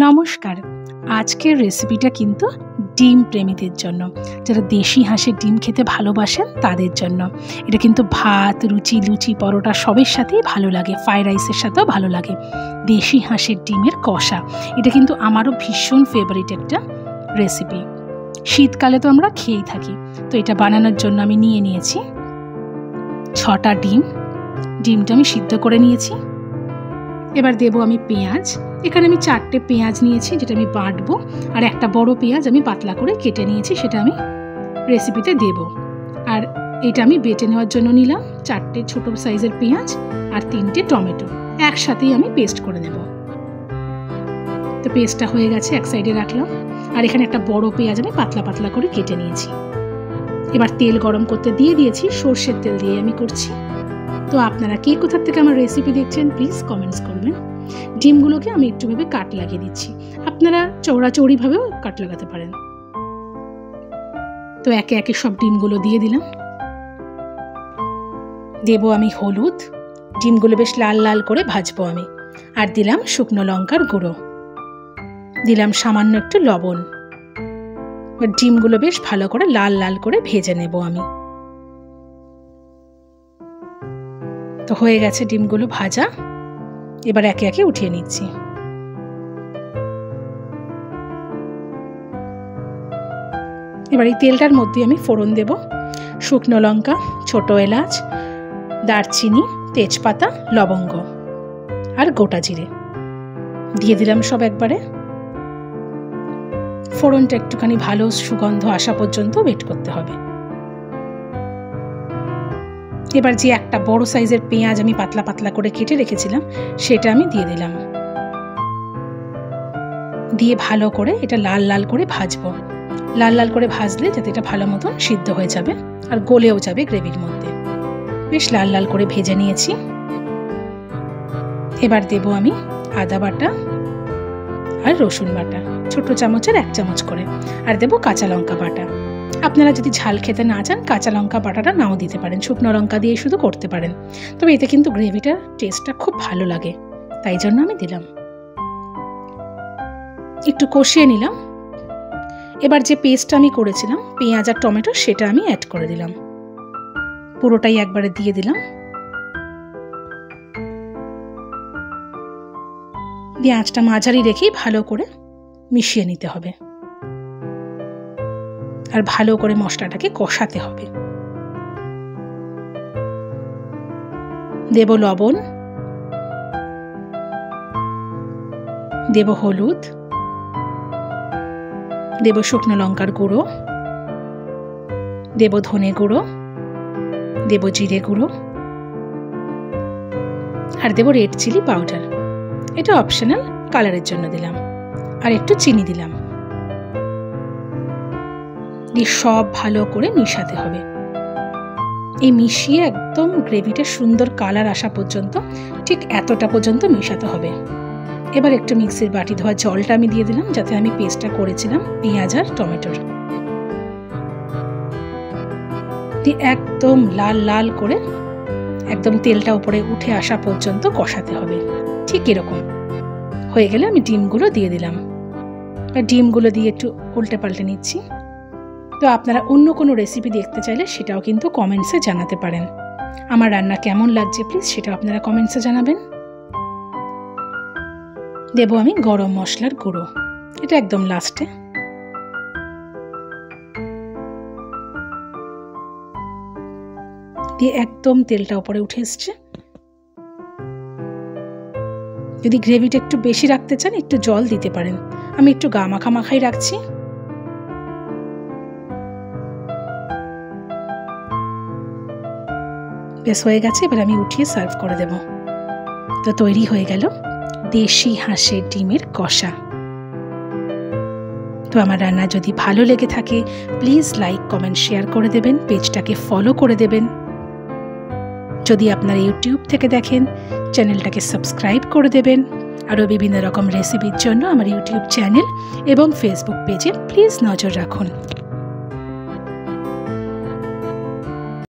নমস্কার। আজকের রেসিপিটা কিন্তু ডিম প্রেমীদের জন্য, যারা দেশি হাঁসের ডিম খেতে ভালোবাসেন তাদের জন্য। এটা কিন্তু ভাত, লুচি, পরোটা সবের সাথেই ভালো লাগে, ফ্রাইড রাইসের সাথেও ভালো লাগে। দেশি হাঁসের ডিমের কষা, এটা কিন্তু আমারও ভীষণ ফেভারিট একটা রেসিপি। শীতকালে তো আমরা খেয়েই থাকি। তো এটা বানানোর জন্য আমি নিয়ে নিয়েছি 6টা ডিম। ডিমটা আমি সিদ্ধ করে নিয়েছি। এবার দেবো আমি পেঁয়াজ। এখানে আমি 4টে পেঁয়াজ নিয়েছি, যেটা আমি বাটবো। আর একটা বড় পেঁয়াজ আমি পাতলা করে কেটে নিয়েছি, সেটা আমি রেসিপিতে দেব। আর এটা আমি বেটে নেওয়ার জন্য নিলাম 4টে ছোট সাইজের পেঁয়াজ আর 3টে টমেটো, একসাথেই আমি পেস্ট করে নেব। তো পেস্টটা হয়ে গেছে, এক সাইডে রাখলাম। আর এখানে একটা বড় পেঁয়াজ আমি পাতলা পাতলা করে কেটে নিয়েছি। এবার তেল গরম করতে দিয়ে দিয়েছি, সর্ষের তেল দিয়ে আমি করছি। তো আপনারা কে কোথার থেকে আমার রেসিপি দেখছেন প্লিজ কমেন্টস করবেন। ডিমগুলোকে আমি একটুভাবে কাট লাগিয়ে দিচ্ছি, আপনারা চৌড়াচৌড়িভাবেও কাট লাগাতে পারেন। তো একে একে সব ডিমগুলো দিয়ে দিলাম। দেবো আমি হলুদ, ডিমগুলো বেশ লাল লাল করে ভাজবো আমি। আর দিলাম শুকনো লঙ্কার গুঁড়ো, দিলাম সামান্য একটু লবণ। ডিমগুলো বেশ ভালো করে লাল লাল করে ভেজে নেব আমি। তো হয়ে গেছে ডিমগুলো ভাজা, এবার একে একে উঠিয়ে নিচ্ছি। এবার এই তেলটার মধ্যে আমি ফোড়ন দেব। শুকনো লঙ্কা, ছোট এলাচ, দারচিনি, তেজপাতা, লবঙ্গ আর গোটা জিরে দিয়ে দিলাম সব একবারে। ফোড়নটা একটুখানি ভালো সুগন্ধ আসা পর্যন্ত ওয়েট করতে হবে। এবার যে একটা বড় সাইজের পেঁয়াজ আমি পাতলা পাতলা করে কেটে রেখেছিলাম, সেটা আমি দিয়ে দিলাম। দিয়ে ভালো করে এটা লাল লাল করে ভাজবো। লাল লাল করে ভাজলে যাতে এটা ভালো মতন সিদ্ধ হয়ে যাবে আর গলেও যাবে গ্রেভির মধ্যে। বেশ লাল লাল করে ভেজে নিয়েছি। এবার দেব আমি আদা বাটা আর রসুন বাটা, ছোট চামচের 1 চামচ করে। আর দেব কাঁচা লঙ্কা বাটা। আপনারা যদি ঝাল খেতে না চান, কাঁচা লঙ্কা বাটাটা নাও দিতে পারেন, শুকনো লঙ্কা দিয়ে শুধু করতে পারেন। তবে এতে কিন্তু গ্রেভিটার টেস্টটা খুব ভালো লাগে, তাই জন্য আমি দিলাম। একটু কষিয়ে নিলাম। এবার যে পেস্টটা আমি করেছিলাম পেঁয়াজ আর টমেটো, সেটা আমি অ্যাড করে দিলাম। পুরোটাই একবারে দিয়ে দিলাম। দিয়ে আঁচটা মাঝারি রেখেই ভালো করে মিশিয়ে নিতে হবে আর ভালো করে মশলাটাকে কষাতে হবে। দেব লবণ, দেব হলুদ, দেব শুকনো লঙ্কার গুঁড়ো, দেব ধনে গুঁড়ো, দেব জিরে গুঁড়ো আর দেব রেড চিলি পাউডার। এটা অপশনাল, কালারের জন্য দিলাম। আর একটু চিনি দিলাম। দিয়ে সব ভালো করে মিশাতে হবে। এই মিশিয়ে একদম গ্রেভিটা সুন্দর কালার আসা পর্যন্ত, ঠিক এতটা পর্যন্ত মিশাতে হবে। এবার একটু মিক্সির বাটি ধোয়া জলটা আমি দিয়ে দিলাম, যাতে আমি পেস্টটা করেছিলাম পেঁয়াজ আর টমেটোর। দিয়ে একদম লাল লাল করে একদম তেলটা উপরে উঠে আসা পর্যন্ত কষাতে হবে। ঠিক এরকম হয়ে গেলে আমি ডিমগুলো দিয়ে দিলাম। ডিমগুলো দিয়ে একটু উল্টে পাল্টে নিচ্ছি। তো আপনারা অন্য কোনো রেসিপি দেখতে চাইলে সেটাও কিন্তু কমেন্টসে জানাতে পারেন। আমার রান্না কেমন লাগছে প্লিজ সেটা আপনারা কমেন্টসে জানাবেন। দেব আমি গরম মশলার গুঁড়ো, এটা একদম লাস্টে। দিয়ে একদম তেলটা উপরে উঠে এসছে। যদি গ্রেভিটা একটু বেশি রাখতে চান একটু জল দিতে পারেন। আমি একটু গা মাখা মাখাই রাখছি। বেশ হয়ে গেছে, এবার আমি উঠিয়ে সার্ভ করে দেব। তো তৈরি হয়ে গেল দেশি হাঁসের ডিমের কষা। তো আমার রান্না যদি ভালো লেগে থাকে প্লিজ লাইক, কমেন্ট, শেয়ার করে দেবেন। পেজটাকে ফলো করে দেবেন। যদি আপনারা ইউটিউব থেকে দেখেন চ্যানেলটাকে সাবস্ক্রাইব করে দেবেন। আরও বিভিন্ন রকম রেসিপির জন্য আমার ইউটিউব চ্যানেল এবং ফেসবুক পেজে প্লিজ নজর রাখুন।